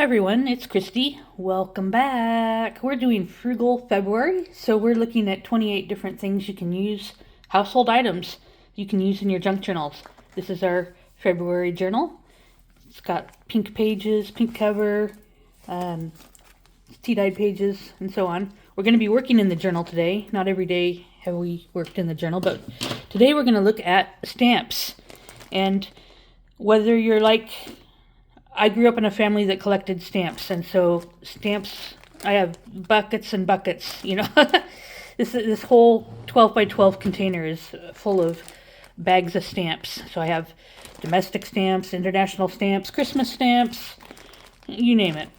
Everyone, it's Christy. Welcome back. We're doing Frugal February, so we're looking at 28 different things you can use, household items you can use in your junk journals. This is our February journal. It's got pink pages, pink cover, tea-dyed pages, and so on. We're going to be working in the journal today. Not every day have we worked in the journal, but today we're going to look at stamps. And whether you're like I grew up in a family that collected stamps, and so stamps, I have buckets and buckets, This whole 12 by 12 container is full of bags of stamps. So I have domestic stamps, international stamps, Christmas stamps, you name it.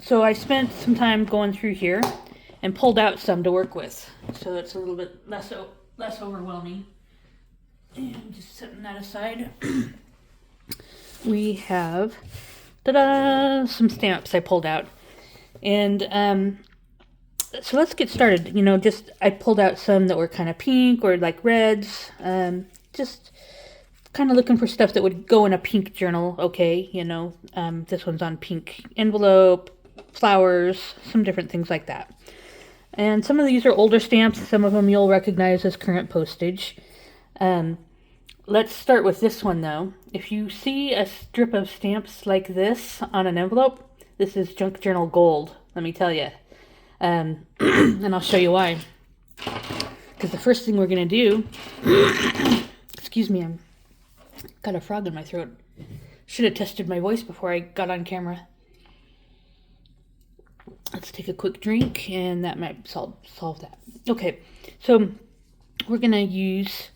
So I spent some time going through here and pulled out some to work with, so it's a little bit less overwhelming. And just setting that aside. We have some stamps I pulled out, and so let's get started. I pulled out some that were kind of pink or like reds, just kind of looking for stuff that would go in a pink journal. Okay, this one's on pink envelope, flowers, some different things like that. And some of these are older stamps. Some of them you'll recognize as current postage. Let's start with this one, though. If you see a strip of stamps like this on an envelope, this is junk journal gold, let me tell you. And I'll show you why. Because the first thing we're going to do... Excuse me, I've got a frog in my throat. Should have tested my voice before I got on camera. Let's take a quick drink, and that might solve that. Okay, so we're going to use...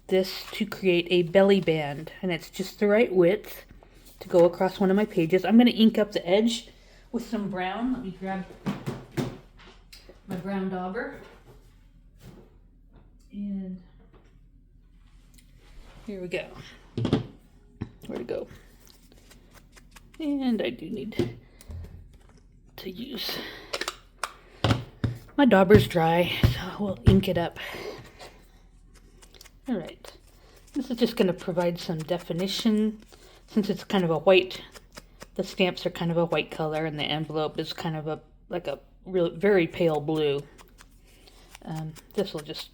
this to create a belly band, and it's just the right width to go across one of my pages. I'm going to ink up the edge with some brown. Let me grab my brown dauber, and here we go. Where to go? And I do need to use my dauber's dry, so we'll ink it up. All right, this is just going to provide some definition, since it's kind of a white, the stamps are kind of a white color, and the envelope is kind of like a real, very pale blue. This will just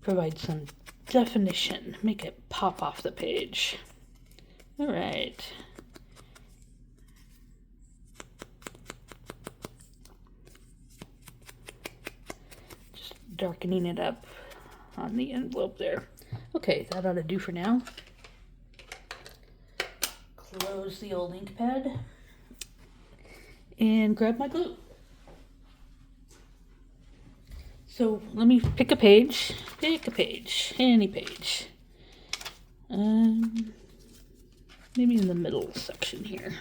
provide some definition, make it pop off the page. All right. Just darkening it up on the envelope there. Okay, that ought to do for now. Close the old ink pad and grab my glue. So let me pick a page, any page. Maybe in the middle section here.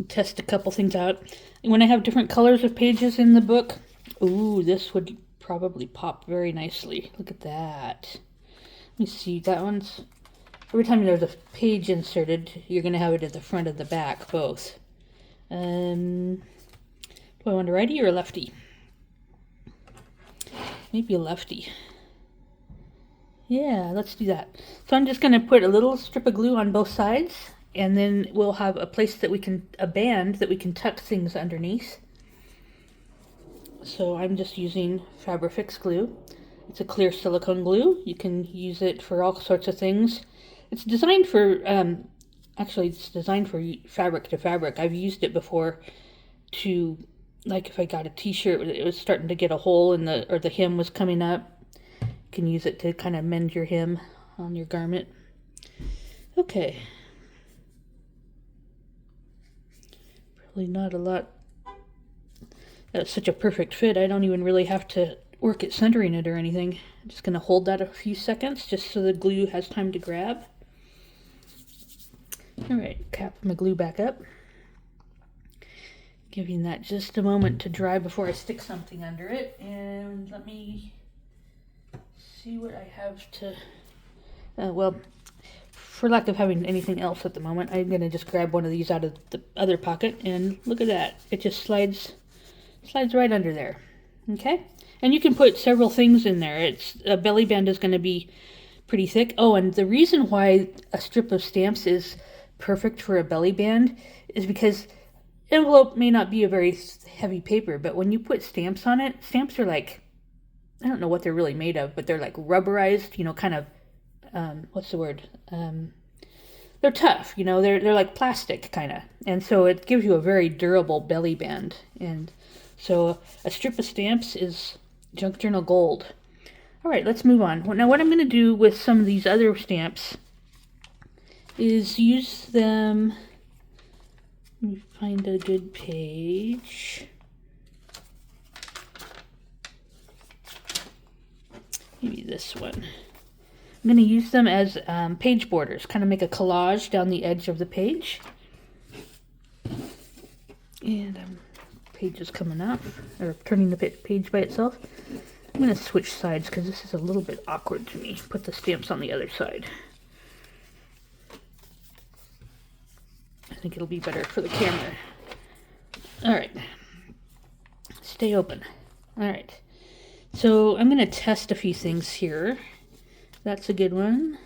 Test a couple things out. When I have different colors of pages in the book, ooh, this would probably pop very nicely. Look at that. Let me see, that one's, every time there's a page inserted, you're going to have it at the front and the back, both. Do I want a righty or a lefty? Maybe a lefty. Yeah, let's do that. So I'm just going to put a little strip of glue on both sides, and then we'll have a place that a band that we can tuck things underneath. So I'm just using Fabrifix glue. It's a clear silicone glue. You can use it for all sorts of things. It's designed for, it's designed for fabric to fabric. I've used it before to, like if I got a t-shirt, it was starting to get a hole in or the hem was coming up. You can use it to kind of mend your hem on your garment. Okay. Not a lot. That's such a perfect fit. I don't even really have to work at centering it or anything. I'm just going to hold that a few seconds just so the glue has time to grab. All right, cap my glue back up. Giving that just a moment to dry before I stick something under it. And let me see what I have to... for lack of having anything else at the moment, I'm going to just grab one of these out of the other pocket, and look at that. It just slides right under there. Okay? And you can put several things in there. A belly band is going to be pretty thick. Oh, and the reason why a strip of stamps is perfect for a belly band is because envelope may not be a very heavy paper, but when you put stamps on it, stamps are like, I don't know what they're really made of, but they're like rubberized, kind of, what's the word? They're tough, they're like plastic kind of. And so it gives you a very durable belly band. And so a strip of stamps is junk journal gold. All right, let's move on. Now what I'm going to do with some of these other stamps is use them. Let me find a good page. Maybe this one. I'm going to use them as page borders, kind of make a collage down the edge of the page. And page is coming up, or turning the page by itself. I'm going to switch sides because this is a little bit awkward to me. Put the stamps on the other side. I think it'll be better for the camera. All right. Stay open. All right. So I'm going to test a few things here. That's a good one.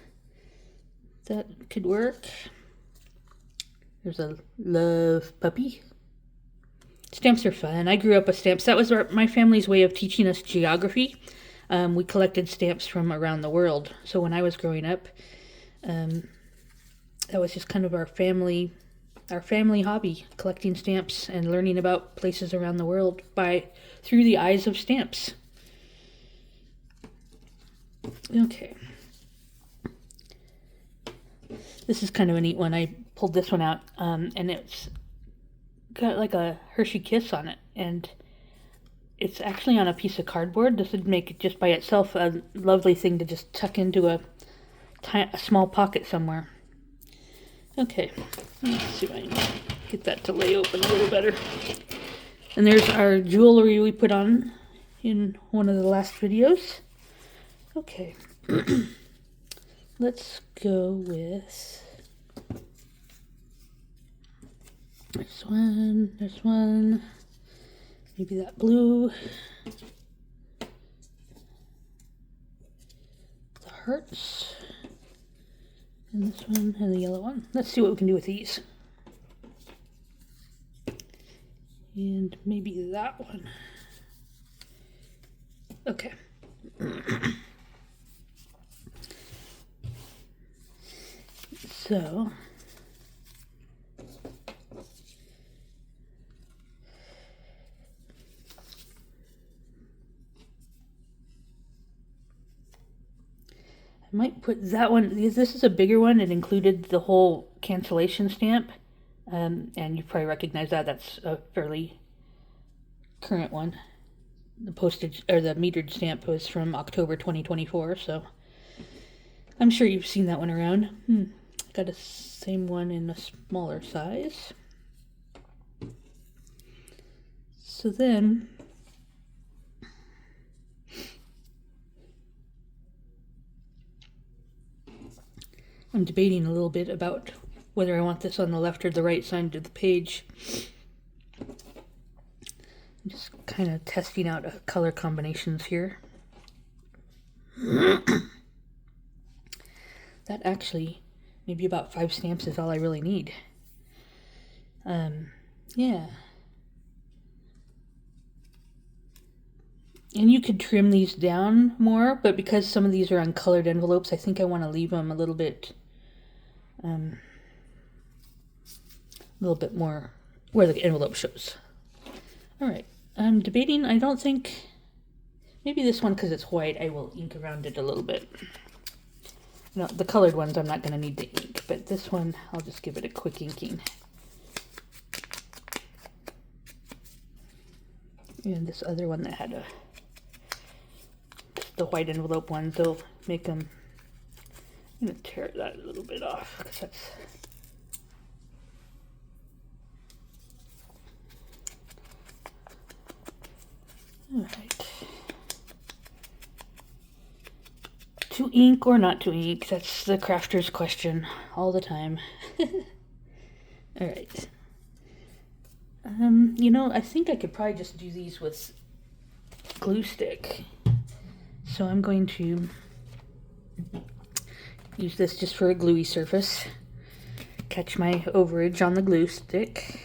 That could work. There's a love puppy. Stamps are fun. I grew up with stamps. That was my family's way of teaching us geography. We collected stamps from around the world. So when I was growing up, that was just kind of our family hobby, collecting stamps and learning about places around the world through the eyes of stamps. Okay. This is kind of a neat one. I pulled this one out, and it's got like a Hershey Kiss on it, and it's actually on a piece of cardboard. This would make it just by itself a lovely thing to just tuck into a small pocket somewhere. Okay, let's see if I can get that to lay open a little better. And there's our jewelry we put on in one of the last videos. Okay, let's go with this one, maybe that blue, the hearts, and this one, and the yellow one. Let's see what we can do with these. And maybe that one. Okay. So, I might put that one, because this is a bigger one. It included the whole cancellation stamp, and you probably recognize that. That's a fairly current one. The postage, or the metered stamp, was from October 2024, so I'm sure you've seen that one around. Got a same one in a smaller size. So then, I'm debating a little bit about whether I want this on the left or the right side of the page. I'm just kind of testing out color combinations here. That actually, maybe about 5 stamps is all I really need. Yeah. And you could trim these down more, but because some of these are on colored envelopes, I think I want to leave them a little bit more where the envelope shows. All right, I'm debating. I don't think, maybe this one, because it's white, I will ink around it a little bit. No, the colored ones I'm not going to need the ink, but this one I'll just give it a quick inking. And this other one that had the white envelope ones, they'll make them, I'm going to tear that a little bit off, because that's, all right. To ink or not to ink? That's the crafter's question all the time. All right. I think I could probably just do these with glue stick. So I'm going to use this just for a gluey surface. Catch my overage on the glue stick.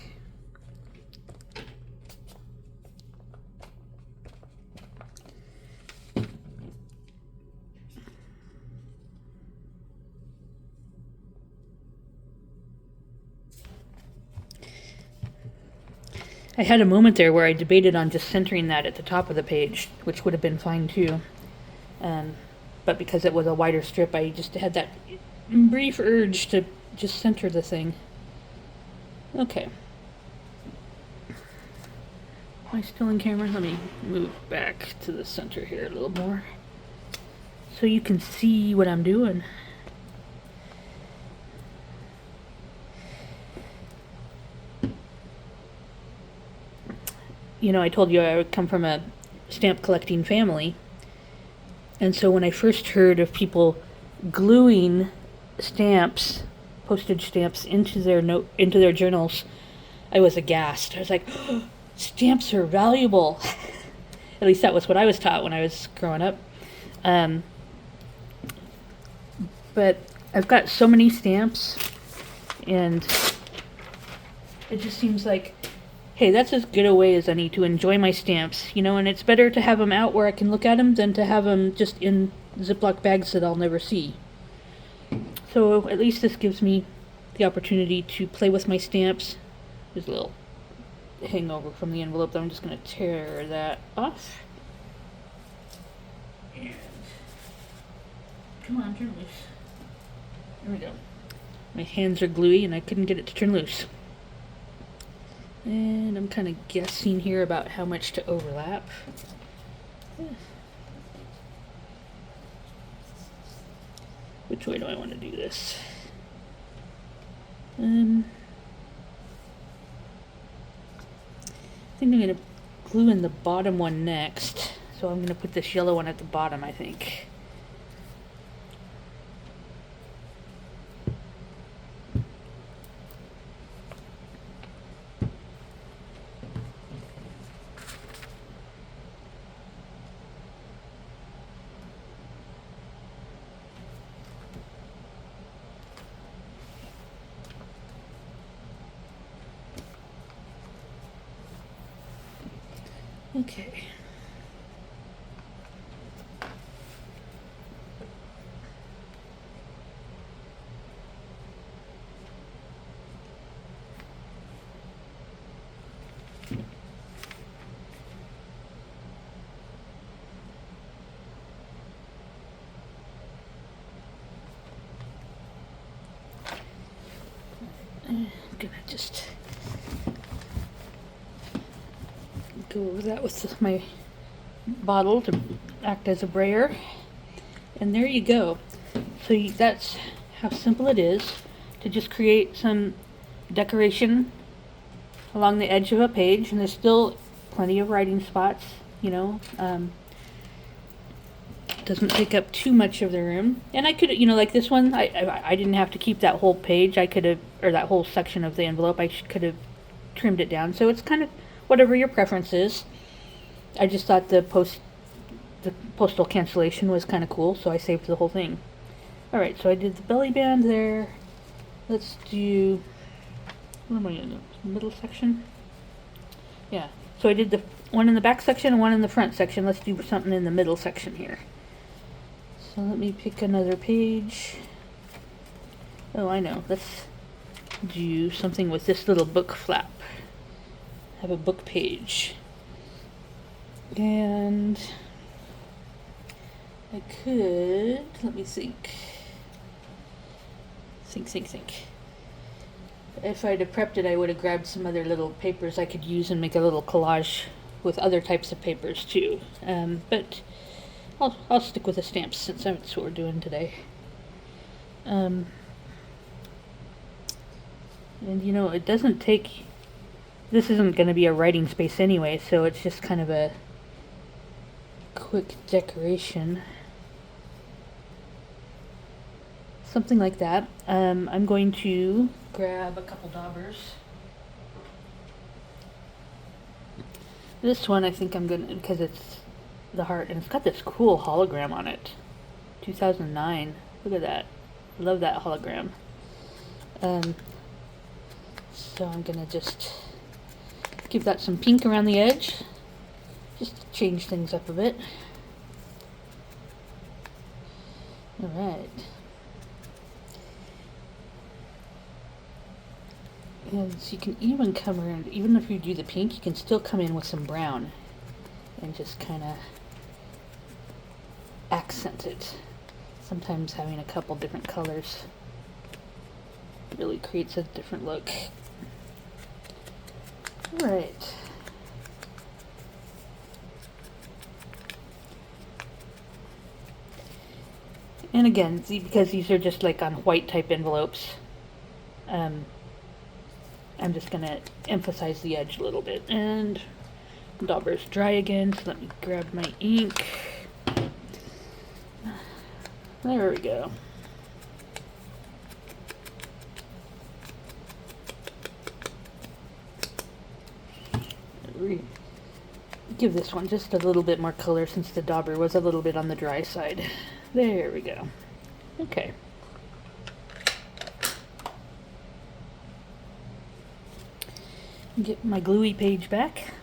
I had a moment there where I debated on just centering that at the top of the page, which would have been fine too. But because it was a wider strip, I just had that brief urge to just center the thing. Okay. Am I still in camera? Let me move back to the center here a little more so you can see what I'm doing. You know, I told you I would come from a stamp collecting family. And so when I first heard of people gluing stamps, postage stamps, into their journals, I was aghast. I was like, oh, stamps are valuable. At least that was what I was taught when I was growing up. But I've got so many stamps, and it just seems like, hey, that's as good a way as any to enjoy my stamps, you know, and it's better to have them out where I can look at them than to have them just in Ziploc bags that I'll never see. So at least this gives me the opportunity to play with my stamps. There's a little hangover from the envelope that I'm just going to tear that off. And come on, turn loose. There we go. My hands are gluey and I couldn't get it to turn loose. And I'm kind of guessing here about how much to overlap. Which way do I want to do this? I think I'm going to glue in the bottom one next. So I'm going to put this yellow one at the bottom, I think. Okay. I'm gonna just go over that with my bottle to act as a brayer, and there you go. So that's how simple it is to just create some decoration along the edge of a page, and there's still plenty of writing spots, you know. Doesn't take up too much of the room, and I could, you know, like this one, I didn't have to keep that whole page. I could have, or that whole section of the envelope, I could have trimmed it down. So it's kind of whatever your preference is. I just thought the postal cancellation was kind of cool, so I saved the whole thing. All right, so I did the belly band there. Let's do, what am I in the middle section? Yeah, so I did the one in the back section and one in the front section. Let's do something in the middle section here. So let me pick another page. Oh, I know. Let's do something with this little book flap. Have a book page. And I could, let me think. Think. If I'd have prepped it, I would have grabbed some other little papers I could use and make a little collage with other types of papers too. But I'll stick with the stamps since that's what we're doing today. And you know, it doesn't take, this isn't going to be a writing space anyway, so it's just kind of a quick decoration. Something like that. I'm going to grab a couple daubers. This one I think I'm going to, because it's the heart, and it's got this cool hologram on it. 2009. Look at that. Love that hologram. So I'm gonna just give that some pink around the edge, just to change things up a bit. All right. And so you can even come around, even if you do the pink, you can still come in with some brown and just kind of accent it. Sometimes having a couple different colors really creates a different look. All right. And again, see, because these are just like on white type envelopes, I'm just going to emphasize the edge a little bit. And the dauber's dry again, so let me grab my ink. There we go. Give this one just a little bit more color since the dauber was a little bit on the dry side. There we go. Okay. Get my gluey page back.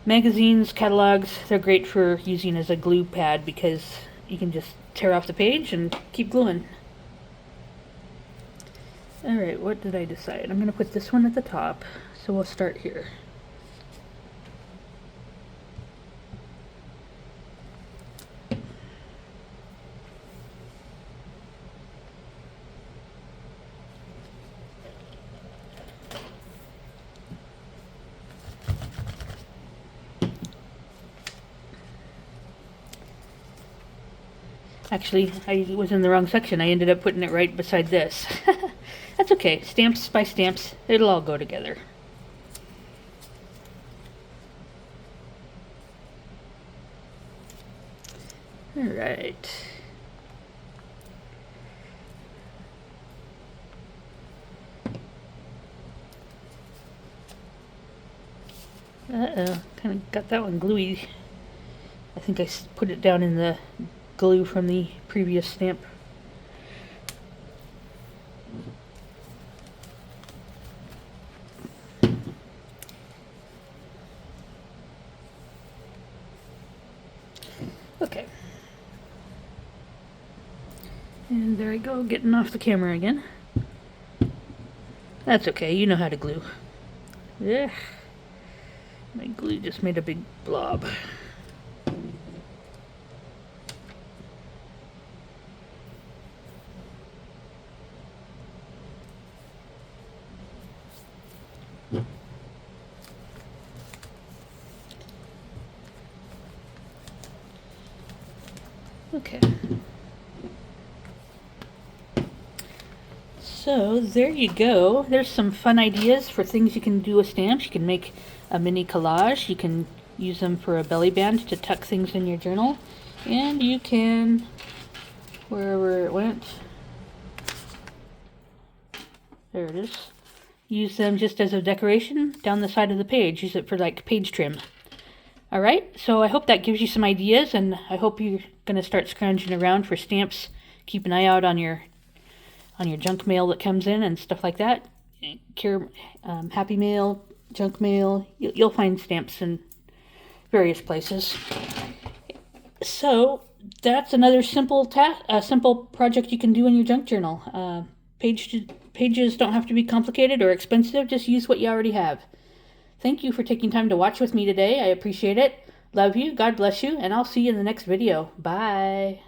Magazines, catalogs, they're great for using as a glue pad because you can just tear off the page and keep gluing. Alright, what did I decide? I'm going to put this one at the top, so we'll start here. Actually, I was in the wrong section. I ended up putting it right beside this. That's okay. Stamps by stamps, it'll all go together. All right. Uh-oh, kind of got that one gluey. I think I put it down in the glue from the previous stamp. Okay. And there I go, getting off the camera again. That's okay, you know how to glue. Yeah. My glue just made a big blob. Okay. So there you go. There's some fun ideas for things you can do with stamps. You can make a mini collage. You can use them for a belly band to tuck things in your journal. And you can, wherever it went, there it is, use them just as a decoration down the side of the page. Use it for like page trim. Alright, so I hope that gives you some ideas, and I hope you're going to start scrounging around for stamps. Keep an eye out on your junk mail that comes in and stuff like that. Happy Mail, junk mail. You'll find stamps in various places. So that's another simple project you can do in your junk journal. Pages don't have to be complicated or expensive. Just use what you already have. Thank you for taking time to watch with me today. I appreciate it. Love you. God bless you. And I'll see you in the next video. Bye.